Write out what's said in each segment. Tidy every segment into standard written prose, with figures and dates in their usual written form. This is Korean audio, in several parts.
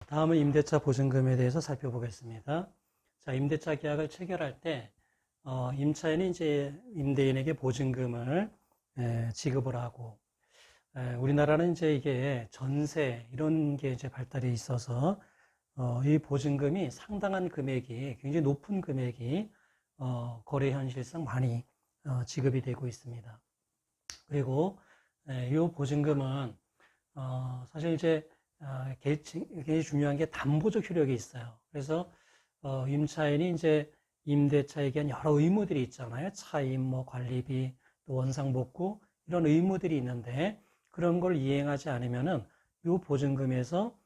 다음은 임대차 보증금에 대해서 살펴보겠습니다. 자, 임대차 계약을 체결할 때 임차인이 이제 임대인에게 보증금을 지급을 하고, 우리나라는 이제 이게 전세 이런 게 이제 발달이 있어서 이 보증금이 상당한 금액이, 굉장히 높은 금액이 거래 현실상 많이 지급이 되고 있습니다. 그리고 이 보증금은 사실 이제 굉장히 중요한 게 담보적 효력이 있어요. 그래서 임차인이 이제 임대차에 대한 여러 의무들이 있잖아요. 차임, 뭐 관리비, 또 원상복구 이런 의무들이 있는데 그런 걸 이행하지 않으면은 이 보증금에서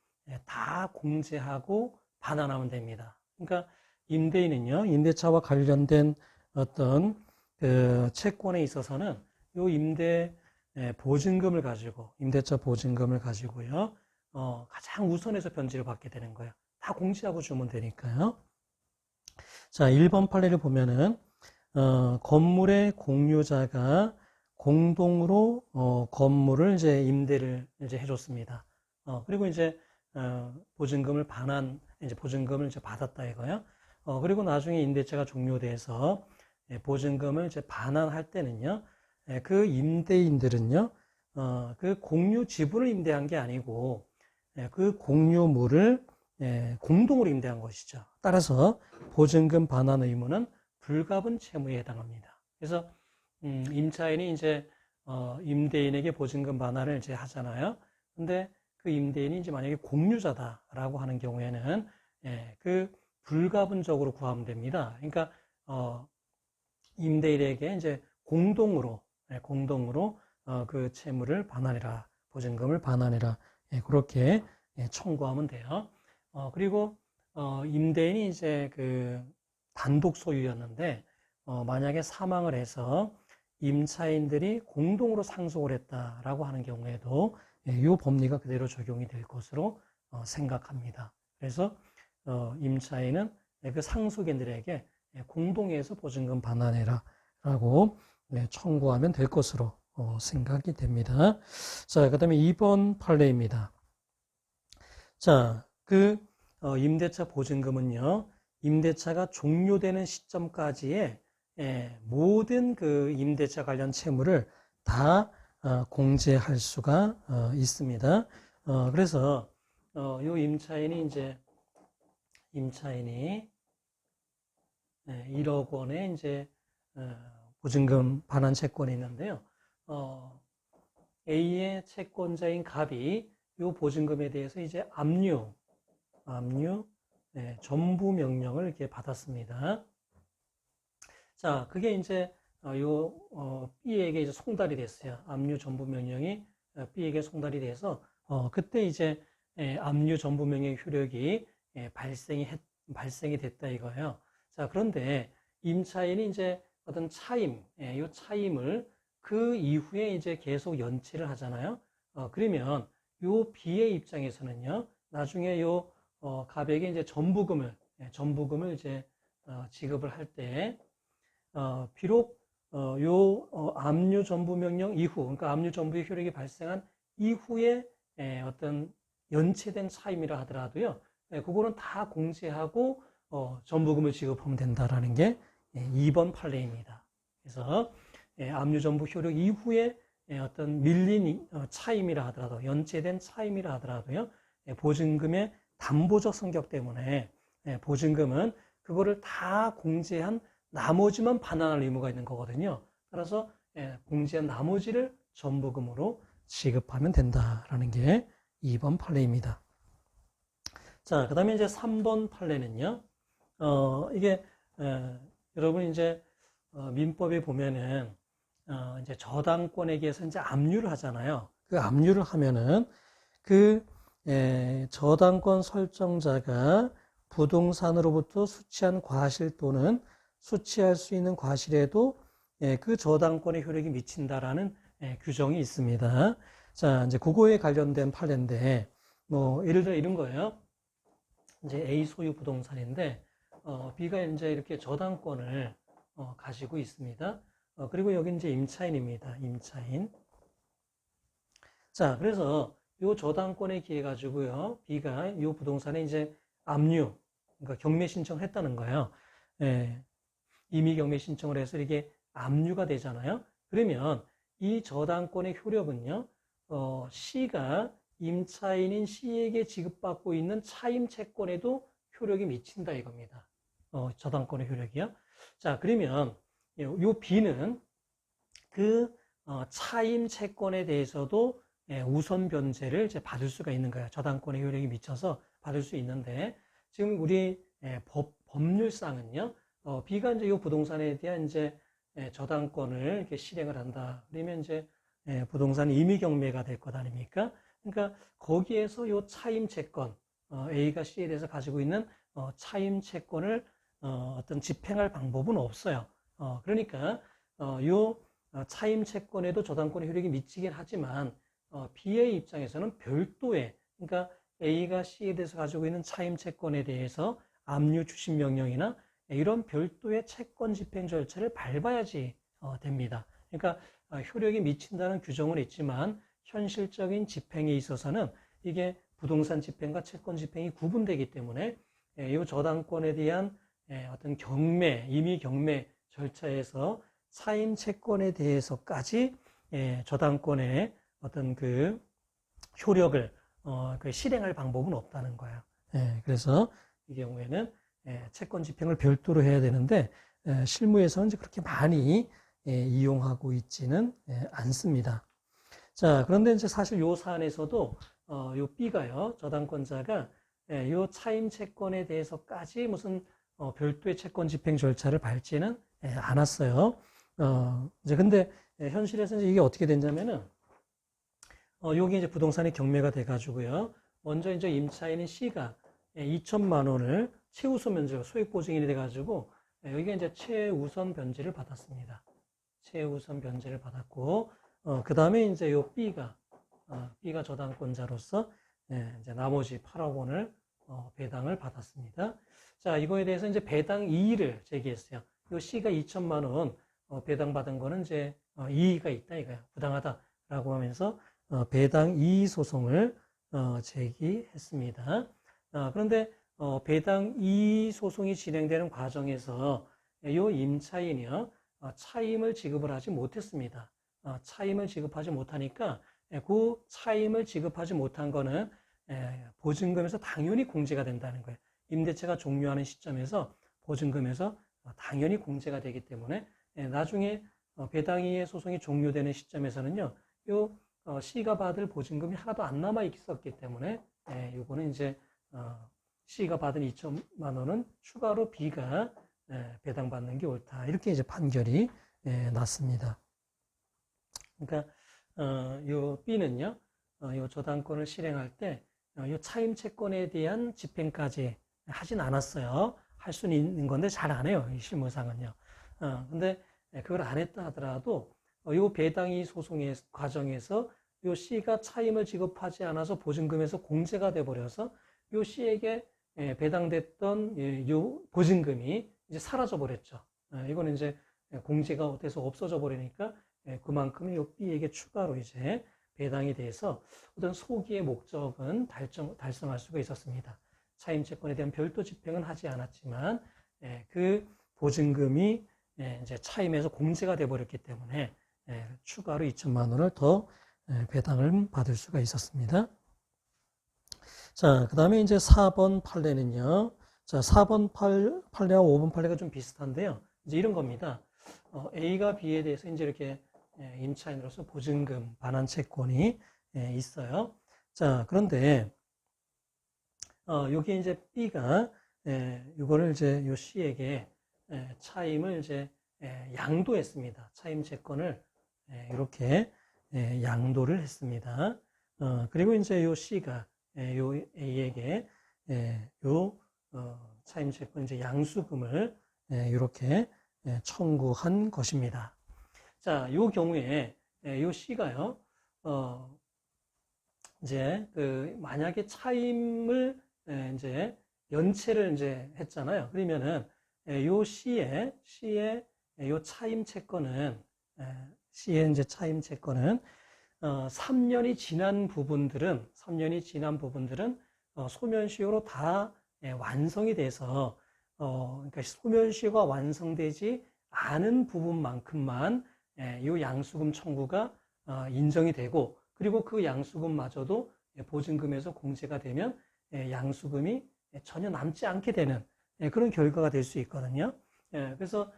다 공제하고 반환하면 됩니다. 그러니까 임대인은요, 임대차와 관련된 어떤 그 채권에 있어서는 이 보증금을 가지고, 임대차 보증금을 가지고요, 가장 우선해서 변제를 받게 되는 거예요. 다 공제하고 주면 되니까요. 자, 1번 판례를 보면은, 건물의 공유자가 공동으로, 건물을 이제 임대를 이제 해줬습니다. 그리고 이제, 보증금을 이제 보증금을 이제 받았다 이거요. 그리고 나중에 임대차가 종료돼서 보증금을 이제 반환할 때는요, 그 임대인들은요, 그 공유 지분을 임대한 게 아니고, 그 공유물을 공동으로 임대한 것이죠. 따라서 보증금 반환 의무는 불가분 채무에 해당합니다. 그래서 임차인이 이제 임대인에게 보증금 반환을 이제 하잖아요. 근데 그 임대인이 이제 만약에 공유자다라고 하는 경우에는 그 불가분적으로 구하면 됩니다. 그러니까 임대인에게 이제 공동으로 그 채무를 반환해라, 보증금을 반환해라, 그렇게 청구하면 돼요. 그리고 임대인이 이제 그 단독 소유였는데 만약에 사망을 해서 임차인들이 공동으로 상속을 했다라고 하는 경우에도 이 법리가 그대로 적용이 될 것으로 생각합니다. 그래서 임차인은 그 상속인들에게 공동에서 보증금 반환해라 라고 청구하면 될 것으로 생각이 됩니다. 자, 그 다음에 2번 판례입니다. 자, 임대차 보증금은요, 임대차가 종료되는 시점까지의 모든 그 임대차 관련 채무를 다 공제할 수가 있습니다. 그래서 요 임차인이 1억 원의 이제 보증금 반환 채권이 있는데요. A의 채권자인 갑이 이 보증금에 대해서 이제 압류 전부 명령을 이렇게 받았습니다. 자, 그게 이제 B에게 이제 송달이 됐어요. 압류 전부 명령이 B에게 송달이 돼서 그때 이제 압류 전부 명령 효력이 발생이 됐다 이거예요. 자, 그런데 임차인이 이제 어떤 이 차임을 그 이후에 이제 계속 연체를 하잖아요. 그러면 요 B의 입장에서는요, 나중에 갑에게 이제 전부금을 이제 지급을 할 때, 비록 압류 전부 명령 이후, 그러니까 압류 전부의 효력이 발생한 이후에 어떤 연체된 차임이라 하더라도요, 그거는 다 공제하고 전부금을 지급하면 된다라는 게 2번 판례입니다. 그래서 압류 전부 효력 이후에 어떤 밀린 차임이라 하더라도, 연체된 차임이라 하더라도요, 보증금의 담보적 성격 때문에 보증금은 그거를 다 공제한 나머지만 반환할 의무가 있는 거거든요. 따라서 공제한 나머지를 전부금으로 지급하면 된다라는 게 2번 판례입니다. 자, 그 다음에 이제 3번 판례는요, 이게 여러분 이제 민법에 보면은 이제 저당권에 대해서 이제 압류를 하잖아요. 그 압류를 하면은 그 저당권 설정자가 부동산으로부터 수취한 과실 또는 수취할 수 있는 과실에도 그 저당권의 효력이 미친다라는 규정이 있습니다. 자, 이제 그거에 관련된 판례인데, 뭐 예를 들어 이런 거예요. 이제 A 소유 부동산인데 B가 이제 이렇게 저당권을 가지고 있습니다. 그리고 여기 이제 임차인입니다. 임차인. 자, 그래서 요 저당권에 기해 가지고요. B가 요 부동산에 이제 압류, 그러니까 경매 신청을 했다는 거예요. 예, 임의 경매 신청을 해서 이게 압류가 되잖아요. 그러면 이 저당권의 효력은요, C가 임차인인 C에게 지급받고 있는 차임 채권에도 효력이 미친다 이겁니다. 저당권의 효력이요. 자, 그러면 요 B는 그 차임 채권에 대해서도 우선 변제를 이제 받을 수가 있는 거예요. 저당권의 효력이 미쳐서 받을 수 있는데, 지금 우리 법률상은요, B가 이제 이 부동산에 대한 이제 저당권을 이렇게 실행을 한다. 그러면 이제 부동산 임의 경매가 될 것 아닙니까? 그러니까 거기에서 이 차임 채권, A가 C에 대해서 가지고 있는 차임 채권을 어떤 집행할 방법은 없어요. 그러니까 이 차임 채권에도 저당권의 효력이 미치긴 하지만 B의 입장에서는 별도의, 그러니까 A가 C에 대해서 가지고 있는 차임 채권에 대해서 압류 추심 명령이나 이런 별도의 채권 집행 절차를 밟아야지 됩니다. 그러니까 효력이 미친다는 규정은 있지만 현실적인 집행에 있어서는 이게 부동산 집행과 채권 집행이 구분되기 때문에 이 저당권에 대한 어떤 경매, 임의 경매 절차에서 차임 채권에 대해서까지 저당권의 어떤 그 효력을 그 실행할 방법은 없다는 거예요. 그래서 이 경우에는 채권 집행을 별도로 해야 되는데 실무에서는 이제 그렇게 많이 이용하고 있지는 않습니다. 자, 그런데 이제 사실 요 사안에서도 요 B가요, 저당권자가 요 차임 채권에 대해서까지 무슨 별도의 채권 집행 절차를 밟지는 않았어요. 이제 근데 현실에서 이제 이게 어떻게 됐냐면은 여기 이제 부동산이 경매가 돼가지고요. 먼저 이제 임차인인 C가 2천만 원을 최우선 변제가 소액 보증인이 돼가지고 여기가 이제 최우선 변제를 받았습니다. 최우선 변제를 받았고 그 다음에 이제 요 B가 저당권자로서 이제 나머지 8억 원을 배당을 받았습니다. 자, 이거에 대해서 이제 배당 이의를 제기했어요. 요 C가 2천만 원 배당받은 거는 이제 이의가 있다 이거야. 부당하다라고 하면서 배당 이의 소송을 제기했습니다. 그런데 배당 이의 소송이 진행되는 과정에서 이 임차인이요 차임을 지급을 하지 못했습니다. 차임을 지급하지 못하니까 그 차임을 지급하지 못한 거는 보증금에서 당연히 공제가 된다는 거예요. 임대차가 종료하는 시점에서 보증금에서 당연히 공제가 되기 때문에 나중에 배당이의 소송이 종료되는 시점에서는요, 요 C가 받을 보증금이 하나도 안 남아 있었기 때문에 요거는 이제 C가 받은 2천만 원은 추가로 B가 배당받는 게 옳다. 이렇게 이제 판결이 났습니다. 그러니까 요 B는요, 요 저당권을 실행할 때 요 차임 채권에 대한 집행까지 하진 않았어요. 할 수는 있는 건데 잘 안 해요. 이 실무상은요. 근데 그걸 안 했다 하더라도 요 배당이 소송의 과정에서 요 C가 차임을 지급하지 않아서 보증금에서 공제가 돼 버려서 요 C에게 배당됐던 요 보증금이 이제 사라져 버렸죠. 이거는 이제 공제가 돼서 없어져 버리니까 그만큼 요 B에게 추가로 이제 배당이 돼서 어떤 소기의 목적은 달성할 수가 있었습니다. 차임 채권에 대한 별도 집행은 하지 않았지만 그 보증금이 이제 차임에서 공제가 돼 버렸기 때문에 추가로 2천만 원을 더 배당을 받을 수가 있었습니다. 자, 그 다음에 이제 4번 판례는요. 자, 4번 판례와 5번 판례가 좀 비슷한데요. 이제 이런 겁니다. A가 B에 대해서 이제 이렇게 임차인으로서 보증금 반환 채권이 있어요. 자, 그런데 여기 이제 B가 이거를 이제 요 C에게 차임을 이제 양도했습니다. 차임 채권을 이렇게 양도를 했습니다. 그리고 이제 요 C가 요 A에게 요 차임 채권 이제 양수금을 이렇게 청구한 것입니다. 자, 요 경우에 요 C가요, 이제 만약에 차임을 이제 연체를 이제 했잖아요. 그러면은 요 C의 요 차임 채권은 C의 이제 차임 채권은 3년이 지난 부분들은 소멸시효로 다 완성이 돼서 그러니까 소멸시효가 완성되지 않은 부분만큼만 이 양수금 청구가 인정이 되고, 그리고 그 양수금마저도 보증금에서 공제가 되면 양수금이 전혀 남지 않게 되는 그런 결과가 될 수 있거든요. 그래서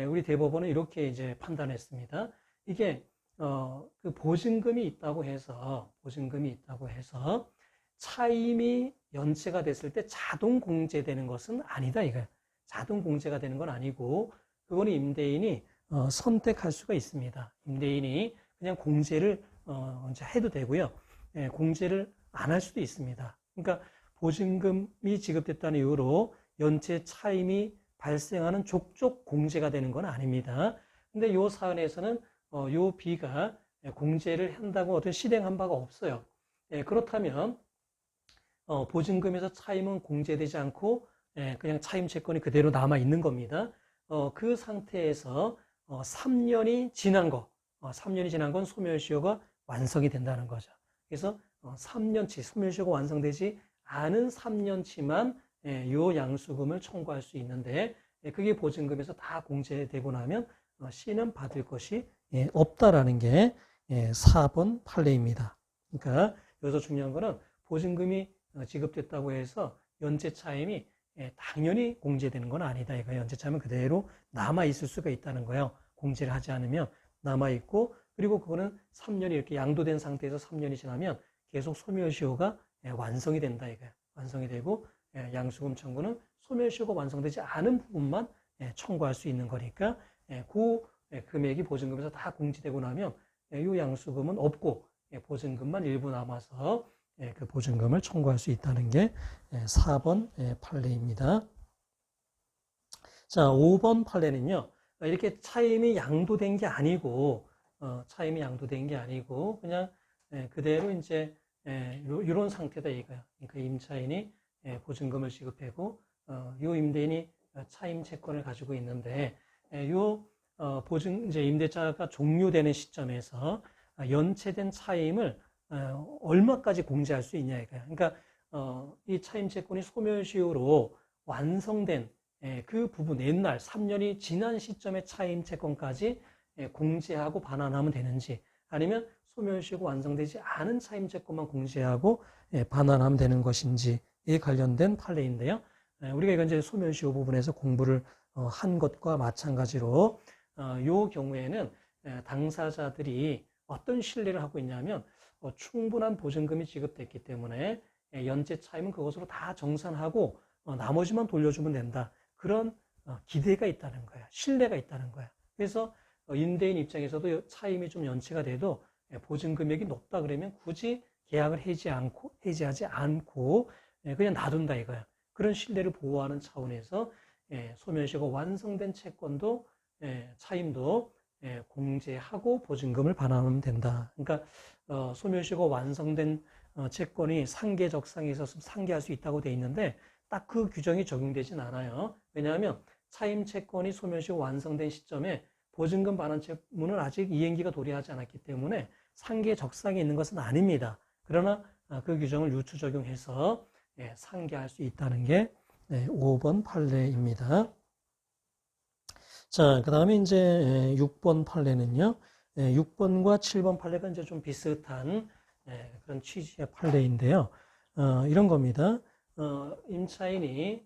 우리 대법원은 이렇게 이제 판단했습니다. 이게 그 보증금이 있다고 해서 차임이 연체가 됐을 때 자동 공제되는 것은 아니다 이거예요. 자동 공제가 되는 건 아니고, 그거는 임대인이 선택할 수가 있습니다. 임대인이 그냥 공제를 이제 해도 되고요. 공제를 안 할 수도 있습니다. 그러니까 보증금이 지급됐다는 이유로 연체 차임이 발생하는 족족 공제가 되는 건 아닙니다. 근데 이 사안에서는 이 B가 공제를 한다고 어떤 실행한 바가 없어요. 그렇다면 보증금에서 차임은 공제되지 않고 그냥 차임 채권이 그대로 남아 있는 겁니다. 그 상태에서 3년이 지난 건 소멸시효가 완성이 된다는 거죠. 그래서 3년치, 소멸시효가 완성되지 않은 3년치만 요 양수금을 청구할 수 있는데, 그게 보증금에서 다 공제되고 나면 C는 받을 것이 없다라는 게 4번 판례입니다. 그러니까 여기서 중요한 거는 보증금이 지급됐다고 해서 연체 차임이 당연히 공제되는 건 아니다. 이거 연체 차임은 그대로 남아 있을 수가 있다는 거예요. 공제를 하지 않으면 남아 있고, 그리고 그거는 3년이 이렇게 양도된 상태에서 3년이 지나면 계속 소멸시효가 완성이 된다 이거예요. 완성이 되고 양수금 청구는 소멸시효가 완성되지 않은 부분만 청구할 수 있는 거니까 그 금액이 보증금에서 다 공제되고 나면 이 양수금은 없고 보증금만 일부 남아서 그 보증금을 청구할 수 있다는 게 4번 판례입니다. 자, 5번 판례는요. 이렇게 차임이 양도된 게 아니고 그냥 그대로 이제 이런 상태다 이거예요. 그러니까 임차인이 보증금을 지급하고 이 임대인이 차임 채권을 가지고 있는데 이제 임대차가 종료되는 시점에서 연체된 차임을 얼마까지 공제할 수 있냐 이거예요. 그러니까 이 차임 채권이 소멸시효로 완성된 그 부분, 옛날 3년이 지난 시점의 차임 채권까지 공제하고 반환하면 되는지, 아니면 소멸시효가 완성되지 않은 차임 채권만 공제하고 반환하면 되는 것인지에 관련된 판례인데요. 우리가 이건 이제 소멸시효 부분에서 공부를 한 것과 마찬가지로 이 경우에는 당사자들이 어떤 신뢰를 하고 있냐면 충분한 보증금이 지급됐기 때문에 연체 차임은 그것으로 다 정산하고 나머지만 돌려주면 된다. 그런 기대가 있다는 거야. 신뢰가 있다는 거야. 그래서 임대인 입장에서도 차임이 좀 연체가 돼도 보증 금액이 높다 그러면 굳이 계약을 해지하지 않고 그냥 놔둔다 이거야. 그런 신뢰를 보호하는 차원에서 소멸시효가 완성된 채권도 차임도 공제하고 보증금을 반환하면 된다. 그러니까 소멸시효가 완성된 채권이 상계적상에 있어서 상계할 수 있다고 돼 있는데 딱 그 규정이 적용되진 않아요. 왜냐하면 차임 채권이 소멸시효 완성된 시점에 보증금 반환 채무는 아직 이행기가 도래하지 않았기 때문에 상계적상에 있는 것은 아닙니다. 그러나 그 규정을 유추 적용해서 상계할 수 있다는 게 5번 판례입니다. 자, 그 다음에 이제 6번 판례는요. 6번과 7번 판례가 이제 좀 비슷한 그런 취지의 판례인데요. 이런 겁니다. 임차인이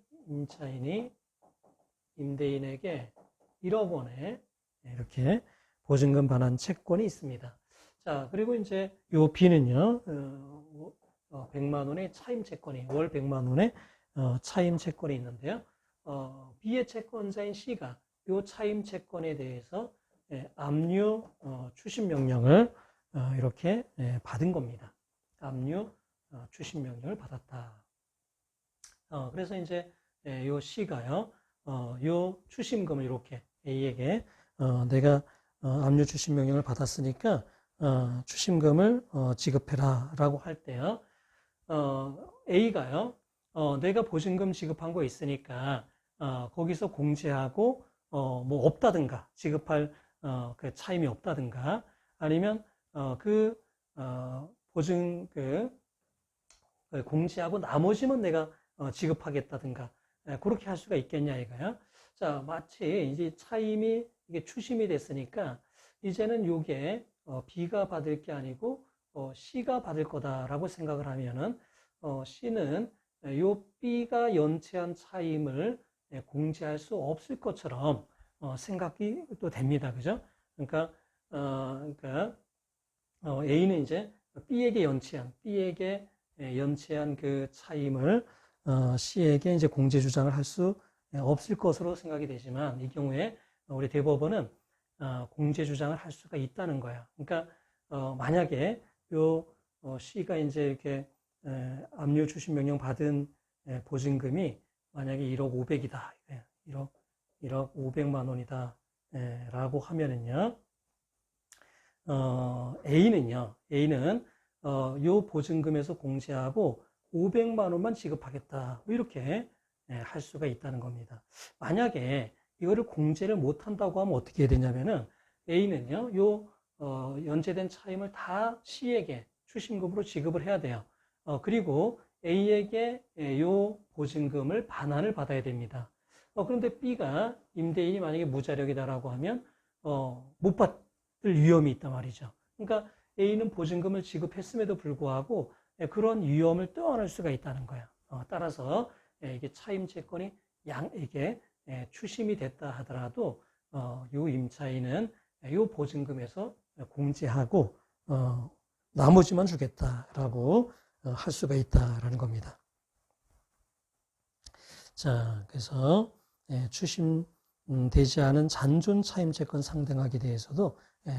임대인에게 1억 원에 이렇게 보증금 반환 채권이 있습니다. 자, 그리고 이제 요 B는요, 100만 원의 차임 채권이, 월 100만 원의 차임 채권이 있는데요. B의 채권자인 C가 요 차임 채권에 대해서 압류 추심 명령을 이렇게 받은 겁니다. 압류 추심 명령을 받았다. 그래서 이제 요 C가요, 요 추심금을 이렇게 A에게 내가 압류 추심 명령을 받았으니까 추심금을 지급해라 라고 할 때요, A가요, 내가 보증금 지급한 거 있으니까 거기서 공제하고 뭐 없다든가 지급할 그 차임이 없다든가 아니면 그 보증 공제하고 나머지만 내가 지급하겠다든가 그렇게 할 수가 있겠냐 이거야. 자, 마치 이제 차임이 이게 추심이 됐으니까 이제는 요게 B가 받을 게 아니고 C가 받을 거다라고 생각을 하면은 C는 요 B가 연체한 차임을 공제할 수 없을 것처럼 생각이 또 됩니다. 그죠? 그러니까 A는 이제 B에게 연체한 그 차임을 C에게 이제 공제 주장을 할 수 없을 것으로 생각이 되지만 이 경우에 우리 대법원은 공제 주장을 할 수가 있다는 거야. 그러니까 만약에 요 C가 이제 이렇게 압류 추심 명령 받은 보증금이 만약에 1억 500이다. 1억 500만 원이다. 라고 하면은요. A는 요 보증금에서 공제하고 500만 원만 지급하겠다. 이렇게 할 수가 있다는 겁니다. 만약에 이거를 공제를 못 한다고 하면 어떻게 해야 되냐면은 A는요, 연체된 차임을 다 C에게 추심금으로 지급을 해야 돼요. 그리고 A에게 요 보증금을 반환을 받아야 됩니다. 그런데 B가 임대인이 만약에 무자력이다라고 하면 못 받을 위험이 있단 말이죠. 그러니까 A는 보증금을 지급했음에도 불구하고 그런 위험을 떠안을 수가 있다는 거예요. 따라서 이게 차임 채권이 이게 추심이 됐다 하더라도 요 임차인은 요 보증금에서 공제하고 나머지만 주겠다라고 할 수가 있다라는 겁니다. 자, 그래서 추심되지 않은 잔존 차임 채권 상등하기에 대해서도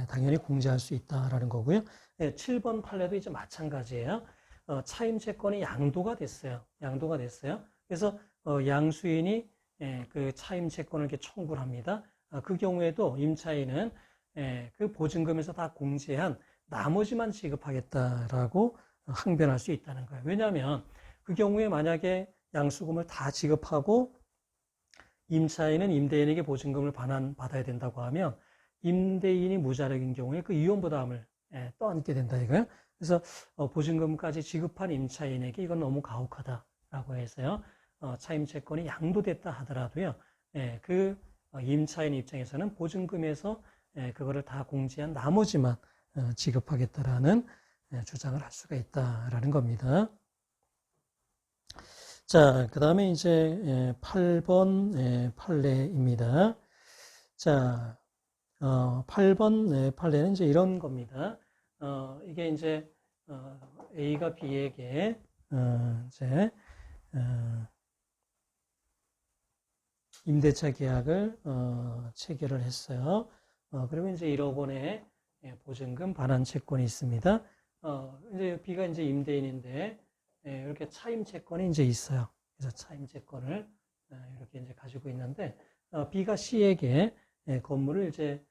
당연히 공제할 수 있다라는 거고요. 7번 판례도 이제 마찬가지예요. 차임 채권이 양도가 됐어요. 그래서 양수인이 그 차임 채권을 이렇게 청구를 합니다. 그 경우에도 임차인은 그 보증금에서 다 공제한 나머지만 지급하겠다라고 항변할 수 있다는 거예요. 왜냐하면 그 경우에 만약에 양수금을 다 지급하고 임차인은 임대인에게 보증금을 반환받아야 된다고 하면 임대인이 무자력인 경우에 그 이혼 부담을 떠안게 된다 이거예요. 그래서 보증금까지 지급한 임차인에게 이건 너무 가혹하다라고 해서요. 차임 채권이 양도됐다 하더라도요. 그 임차인 입장에서는 보증금에서 그거를 다 공제한 나머지만 지급하겠다라는 주장을 할 수가 있다라는 겁니다. 자, 그 다음에 이제 8번 판례입니다. 자, 8번 판례는 이제 이런 겁니다. 이게 이제 A가 B에게 이제 임대차 계약을 체결을 했어요. 그리고 이제 1억 원의 보증금 반환 채권이 있습니다. 이제 B가 이제 임대인인데 이렇게 차임 채권이 이제 있어요. 그래서 차임 채권을 이렇게 이제 가지고 있는데 B가 C에게 건물을 이제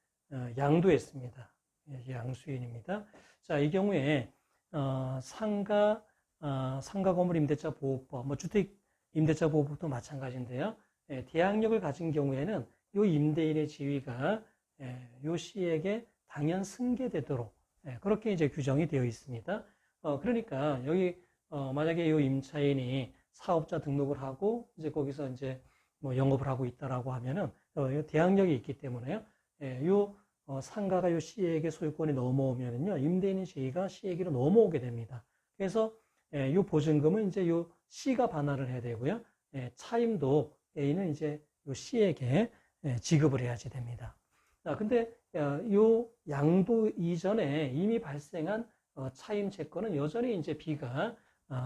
양도했습니다. 양수인입니다. 자, 이 경우에 상가 건물 임대차 보호법, 뭐 주택 임대차 보호법도 마찬가지인데요. 대항력을 가진 경우에는 요 임대인의 지위가 요 C에게 당연 승계되도록 그렇게 이제 규정이 되어 있습니다. 그러니까 여기 만약에 요 임차인이 사업자 등록을 하고 이제 거기서 이제 뭐 영업을 하고 있다라고 하면은 대항력이 있기 때문에요. 요 상가가 요 C에게 소유권이 넘어오면은요 임대인의 지위가 C에게로 넘어오게 됩니다. 그래서 요 보증금은 이제 요 C가 반환을 해야 되고요. 차임도 A는 이제 요 C에게 지급을 해야지 됩니다. 근데 요 양도 이전에 이미 발생한 차임 채권은 여전히 이제 B가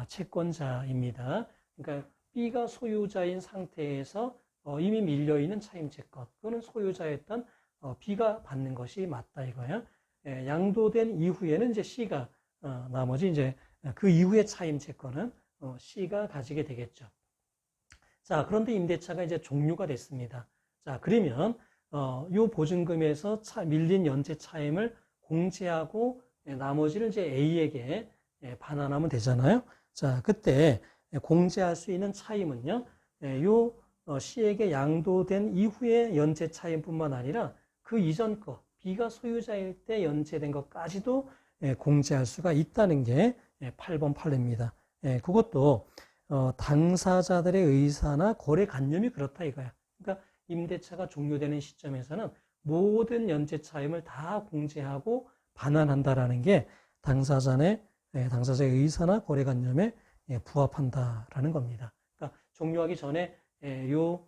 채권자입니다. 그러니까 B가 소유자인 상태에서 이미 밀려있는 차임 채권, 그거는 소유자였던 B가 받는 것이 맞다 이거예요. 양도된 이후에는 이제 C가 나머지 이제 그 이후의 차임 채권은 C가 가지게 되겠죠. 자, 그런데 임대차가 이제 종료가 됐습니다. 자, 그러면 요 보증금에서 밀린 연체 차임을 공제하고 나머지를 이제 A에게 반환하면 되잖아요. 자, 그때 공제할 수 있는 차임은요, 요 C에게 양도된 이후의 연체 차임뿐만 아니라 그 이전 거, B가 소유자일 때 연체된 것까지도 공제할 수가 있다는 게 8번 판례입니다. 그것도 당사자들의 의사나 거래관념이 그렇다 이거야. 그러니까 임대차가 종료되는 시점에서는 모든 연체 차임을 다 공제하고 반환한다라는 게 당사자의 의사나 거래관념에 부합한다라는 겁니다. 그러니까 종료하기 전에 요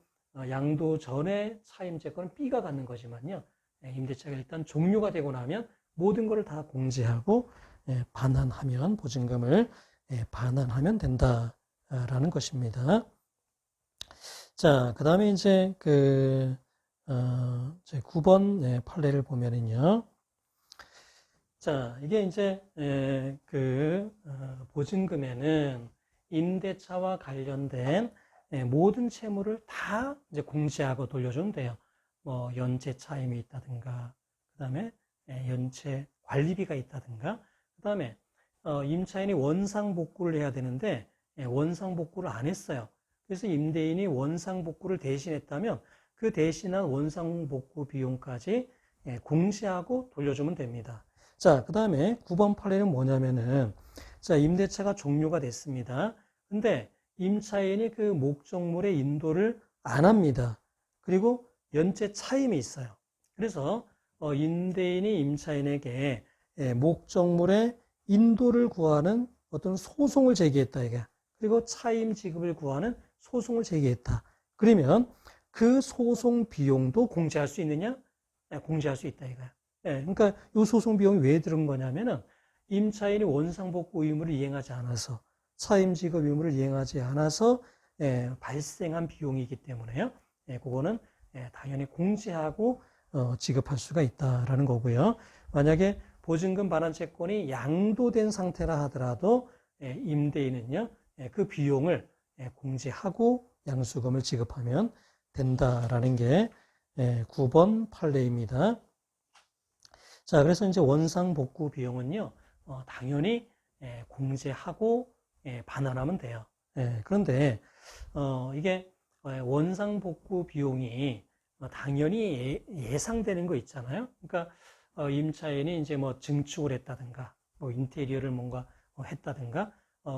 양도 전에 차임채권은 B가 갖는 거지만요. 임대차가 일단 종료가 되고 나면 모든 것을 다 공제하고 반환하면 보증금을 반환하면 된다라는 것입니다. 자, 그 다음에 이제 그 9번 판례를 보면은요. 자, 이게 이제 보증금에는 임대차와 관련된 모든 채무를 다 이제 공제하고 돌려주면 돼요. 뭐 연체 차임이 있다든가, 그 다음에 연체 관리비가 있다든가, 그 다음에 임차인이 원상복구를 해야 되는데 원상복구를 안 했어요. 그래서 임대인이 원상복구를 대신했다면 그 대신한 원상복구 비용까지 공제하고 돌려주면 됩니다. 자, 그 다음에 9번 판례는 뭐냐면은, 자, 임대차가 종료가 됐습니다. 근데 임차인이 그 목적물의 인도를 안 합니다. 그리고 연체 차임이 있어요. 그래서 임대인이 임차인에게 목적물의 인도를 구하는 어떤 소송을 제기했다 이게. 그리고 차임 지급을 구하는 소송을 제기했다. 그러면 그 소송 비용도 공제할 수 있느냐? 공제할 수 있다 이거야. 그러니까 이 소송 비용이 왜 들은 거냐면은 임차인이 원상복구 의무를 이행하지 않아서 차임 지급 의무를 이행하지 않아서 발생한 비용이기 때문에요. 그거는 당연히 공제하고 지급할 수가 있다라는 거고요. 만약에 보증금 반환 채권이 양도된 상태라 하더라도 임대인은요 그 비용을 공제하고 양수금을 지급하면 된다라는 게 9번 판례입니다. 자, 그래서 이제 원상복구 비용은요 당연히 공제하고 반환하면 돼요. 그런데 이게 원상복구 비용이 당연히 예상되는 거 있잖아요. 그러니까 임차인이 이제 뭐 증축을 했다든가, 뭐 인테리어를 뭔가 했다든가,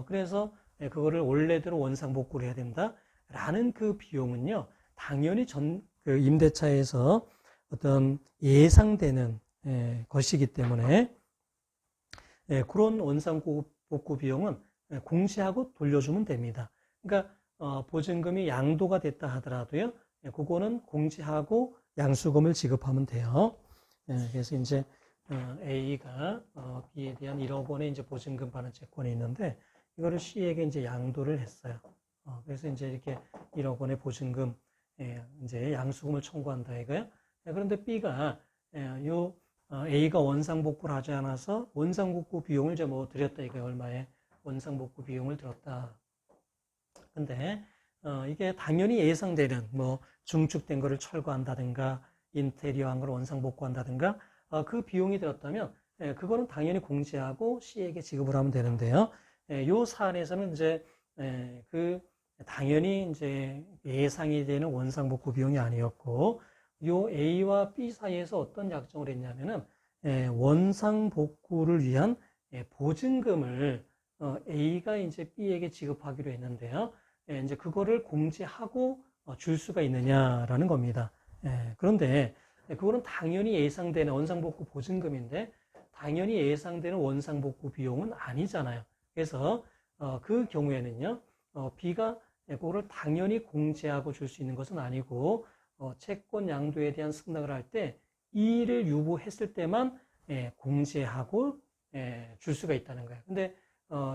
그래서 그거를 원래대로 원상복구를 해야 된다라는 그 비용은요, 당연히 그 임대차에서 어떤 예상되는 것이기 때문에 그런 원상복구 비용은 공제하고 돌려주면 됩니다. 그러니까 보증금이 양도가 됐다 하더라도요, 그거는 공제하고 양수금을 지급하면 돼요. 그래서 이제 A가 B에 대한 1억 원의 이제 보증금 반환 채권이 있는데 이거를 C에게 이제 양도를 했어요. 그래서 이제 이렇게 1억 원의 보증금 이제 양수금을 청구한다 이거요. 그런데 B가 요 A가 원상복구를 하지 않아서 원상복구 비용을 이제 뭐 들였다 이거예요. 얼마에 원상복구 비용을 들었다. 근데 이게 당연히 예상되는 뭐 중축된 거를 철거한다든가 인테리어한 걸 원상복구한다든가 그 비용이 들었다면 그거는 당연히 공제하고 C에게 지급을 하면 되는데요. 요 사안에서는 이제 그 당연히 이제 예상이 되는 원상복구 비용이 아니었고 요 A와 B 사이에서 어떤 약정을 했냐면은 원상복구를 위한 보증금을 A가 이제 B에게 지급하기로 했는데요. 이제 그거를 공제하고 줄 수가 있느냐라는 겁니다. 그런데 그거는 당연히 예상되는 원상복구 보증금인데 당연히 예상되는 원상복구 비용은 아니잖아요. 그래서 그 경우에는요, B가 그거를 당연히 공제하고 줄 수 있는 것은 아니고 채권 양도에 대한 승낙을 할 때 이의를 유보했을 때만 공제하고 줄 수가 있다는 거예요. 근데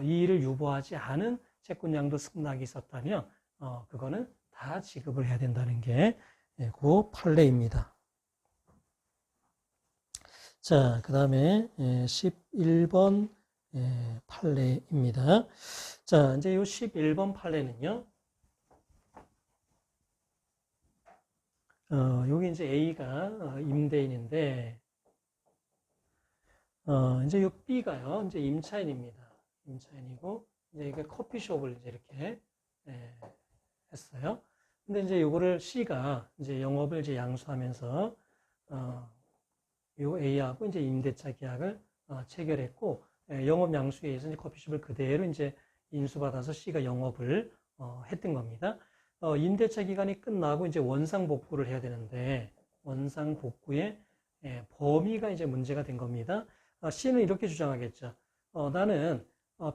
이의를 유보하지 않은 채권 양도 승낙이 있었다면 그거는 다 지급을 해야 된다는 게 그 판례입니다. 자, 그 다음에 11번 판례입니다. 자, 이제 이 11번 판례는요. 여기 이제 A가 임대인인데, 이제 이 B가요, 이제 임차인입니다. 임차인이고, 이제 이게 커피숍을 이제 이렇게 했어요. 근데 이제 요거를 C가 이제 영업을 이제 양수하면서, 요 A하고 이제 임대차 계약을 체결했고, 영업 양수에 의해서 이제 커피숍을 그대로 이제 인수받아서 C가 영업을 했던 겁니다. 임대차 기간이 끝나고 이제 원상복구를 해야 되는데, 원상복구의 범위가 이제 문제가 된 겁니다. C는 이렇게 주장하겠죠. 나는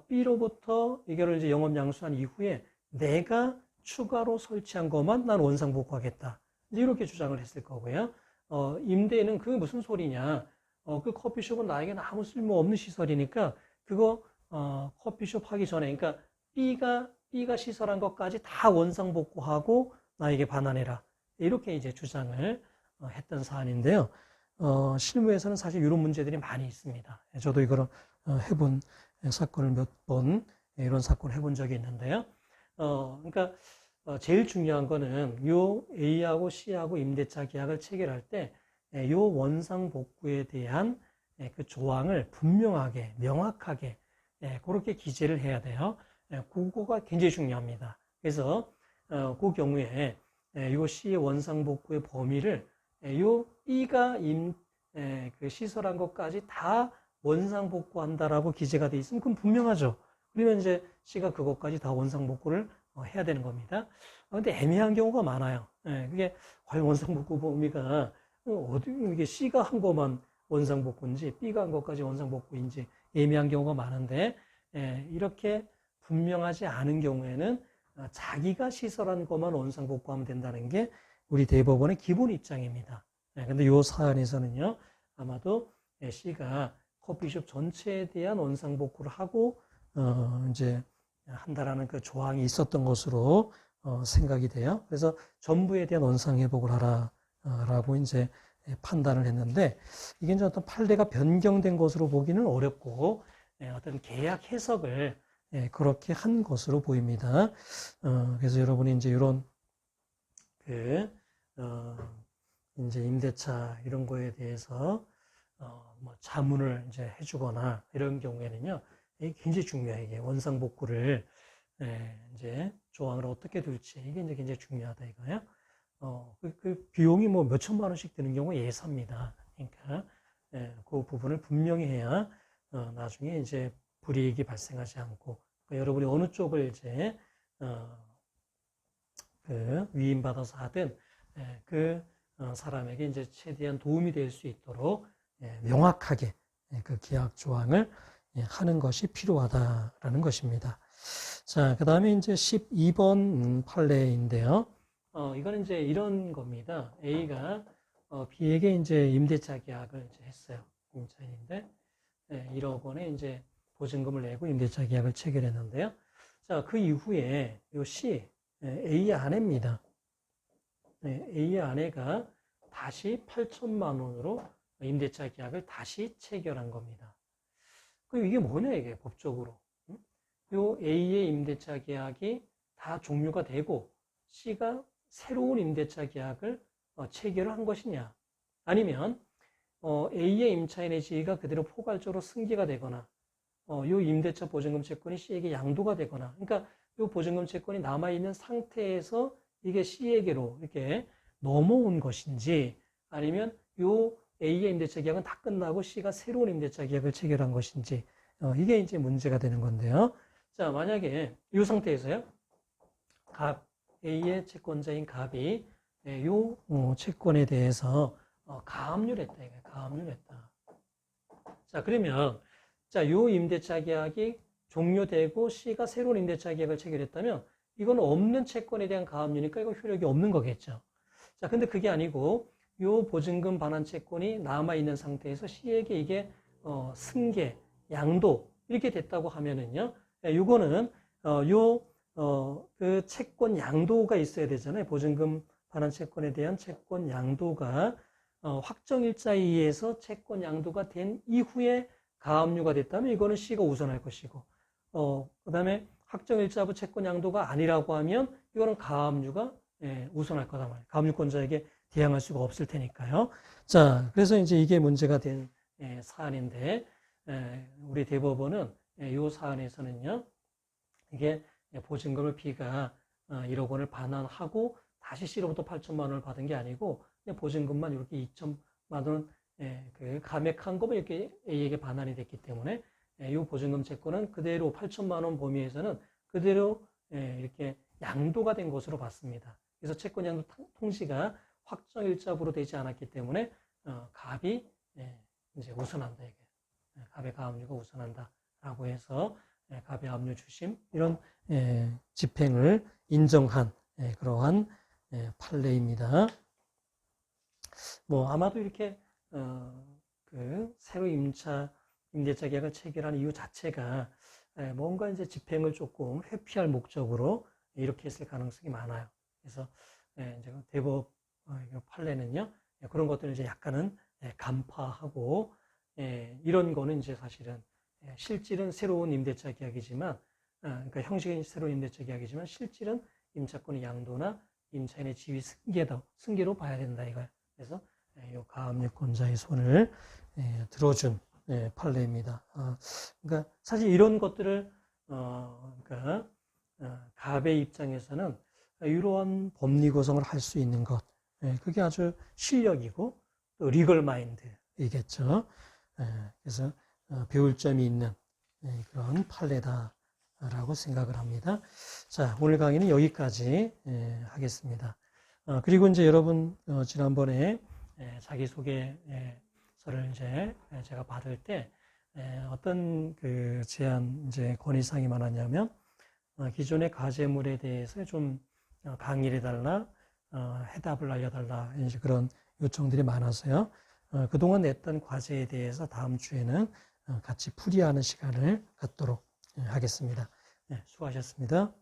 B로부터 이거를 이제 영업 양수한 이후에 내가 추가로 설치한 것만 난 원상복구하겠다. 이렇게 주장을 했을 거고요. 임대인은 그게 무슨 소리냐. 그 커피숍은 나에게 아무 쓸모없는 시설이니까 그거 커피숍 하기 전에, 그러니까 B가 시설한 것까지 다 원상복구하고 나에게 반환해라. 이렇게 이제 주장을 했던 사안인데요. 실무에서는 사실 이런 문제들이 많이 있습니다. 저도 이걸 해본 사건을 몇 번 이런 사건을 해본 적이 있는데요. 그러니까 제일 중요한 거는 요 A하고 C하고 임대차 계약을 체결할 때 요 원상복구에 대한 그 조항을 분명하게 명확하게 그렇게 기재를 해야 돼요. 그거가 굉장히 중요합니다. 그래서 그 경우에 요 C의 원상복구의 범위를 요 B가 그 시설한 것까지 다 원상복구한다라고 기재가 돼 있으면 그건 분명하죠. 그러면 이제 C가 그것까지 다 원상복구를 해야 되는 겁니다. 근데 애매한 경우가 많아요. 그게 과연 원상복구 범위가 이게 C가 한 것만 원상복구인지 B가 한 것까지 원상복구인지 애매한 경우가 많은데, 이렇게 분명하지 않은 경우에는 자기가 시설한 것만 원상복구하면 된다는 게 우리 대법원의 기본 입장입니다. 근데 이 사안에서는요, 아마도 C가 커피숍 전체에 대한 원상복구를 하고 이제 한다라는 그 조항이 있었던 것으로 생각이 돼요. 그래서 전부에 대한 원상회복을 하라라고 이제 판단을 했는데, 이게 이제 어떤 판례가 변경된 것으로 보기는 어렵고 어떤 계약 해석을 그렇게 한 것으로 보입니다. 그래서 여러분이 이제 이런 이제 임대차 이런 거에 대해서 뭐 자문을 이제 해주거나 이런 경우에는요, 이게 굉장히 중요해요. 이게 원상복구를 이제 조항을 어떻게 둘지 이게 이제 굉장히 중요하다 이거예요. 그 비용이 뭐 몇 천만 원씩 드는 경우가 예사입니다. 그러니까 그 부분을 분명히 해야 나중에 이제 불이익이 발생하지 않고, 그러니까 여러분이 어느 쪽을 이제 위임받아서 하든 그 사람에게 이제 최대한 도움이 될 수 있도록 명확하게 그 계약 조항을 하는 것이 필요하다라는 것입니다. 자, 그 다음에 이제 12번 판례인데요. 이거는 이제 이런 겁니다. A가 B에게 이제 임대차 계약을 이제 했어요. 임차인인데 1억 원에 이제 보증금을 내고 임대차 계약을 체결했는데요. 자, 그 이후에 요 C, A의 아내입니다. A의 아내가 다시 8천만 원으로 임대차 계약을 다시 체결한 겁니다. 그럼 이게 뭐냐, 이게 법적으로. 요 A의 임대차 계약이 다 종료가 되고 C가 새로운 임대차 계약을 체결을 한 것이냐, 아니면 A의 임차인의 지위가 그대로 포괄적으로 승계가 되거나 요 임대차 보증금 채권이 C에게 양도가 되거나, 그러니까 요 보증금 채권이 남아있는 상태에서 이게 C에게로 이렇게 넘어온 것인지, 아니면 요 A의 임대차 계약은 다 끝나고 C가 새로운 임대차 계약을 체결한 것인지, 이게 이제 문제가 되는 건데요. 자, 만약에 이 상태에서요, A의 채권자인 갑이 요 채권에 대해서 가압류를 했다. 이거예요. 가압류를 했다. 자, 그러면 자, 요 임대차 계약이 종료되고 C가 새로운 임대차 계약을 체결했다면 이건 없는 채권에 대한 가압류니까 이거 효력이 없는 거겠죠. 자, 근데 그게 아니고 요 보증금 반환 채권이 남아 있는 상태에서 C에게 이게 승계, 양도 이렇게 됐다고 하면은요, 요거는 그 채권 양도가 있어야 되잖아요. 보증금 반환 채권에 대한 채권 양도가 확정일자에 의해서 채권 양도가 된 이후에 가압류가 됐다면 이거는 C가 우선할 것이고, 그 다음에 확정일자부 채권 양도가 아니라고 하면 이거는 가압류가 우선할 거다 말이에요. 가압류권자에게 대항할 수가 없을 테니까요. 자, 그래서 이제 이게 문제가 된 사안인데, 우리 대법원은 이 사안에서는요, 이게 보증금을 B가 1억 원을 반환하고 다시 C로부터 8천만 원을 받은 게 아니고 그냥 보증금만 이렇게 2천만 원 그 감액한 거면 이렇게 A에게 반환이 됐기 때문에 이 보증금 채권은 그대로 8천만 원 범위에서는 그대로 이렇게 양도가 된 것으로 봤습니다. 그래서 채권 양도 통지가 확정일자부로 되지 않았기 때문에 갑이 이제 우선한다. 이게 갑의 가압류가 우선한다라고 해서 갑의 압류 주심 이런 집행을 인정한 그러한 판례입니다. 뭐 아마도 이렇게 그 새로 임대차 계약을 체결한 이유 자체가 뭔가 이제 집행을 조금 회피할 목적으로 이렇게 했을 가능성이 많아요. 그래서 이제 대법 판례는요 그런 것들을 이제 약간은 간파하고 이런 거는 이제 사실은 실질은 새로운 임대차 계약이지만 그러니까 형식은 새로운 임대차 계약이지만 실질은 임차권의 양도나 임차인의 지위 승계로 봐야 된다 이거예요. 그래서 이 가압류권자의 손을 들어준 판례입니다. 그러니까 사실 이런 것들을 그러니까 갑의 입장에서는 이러한 법리 구성을 할 수 있는 것 그게 아주 실력이고 또 리걸 마인드이겠죠. 그래서 배울 점이 있는 그런 판례다라고 생각을 합니다. 자, 오늘 강의는 여기까지 하겠습니다. 그리고 이제 여러분 지난번에 자기소개서를 이제 제가 받을 때 어떤 그 제안 이제 건의사항이 많았냐면 기존의 과제물에 대해서 좀 강의를 해달라, 해답을 알려달라 이제 그런 요청들이 많아서요. 그동안 냈던 과제에 대해서 다음 주에는 같이 풀이하는 시간을 갖도록 하겠습니다. 수고하셨습니다.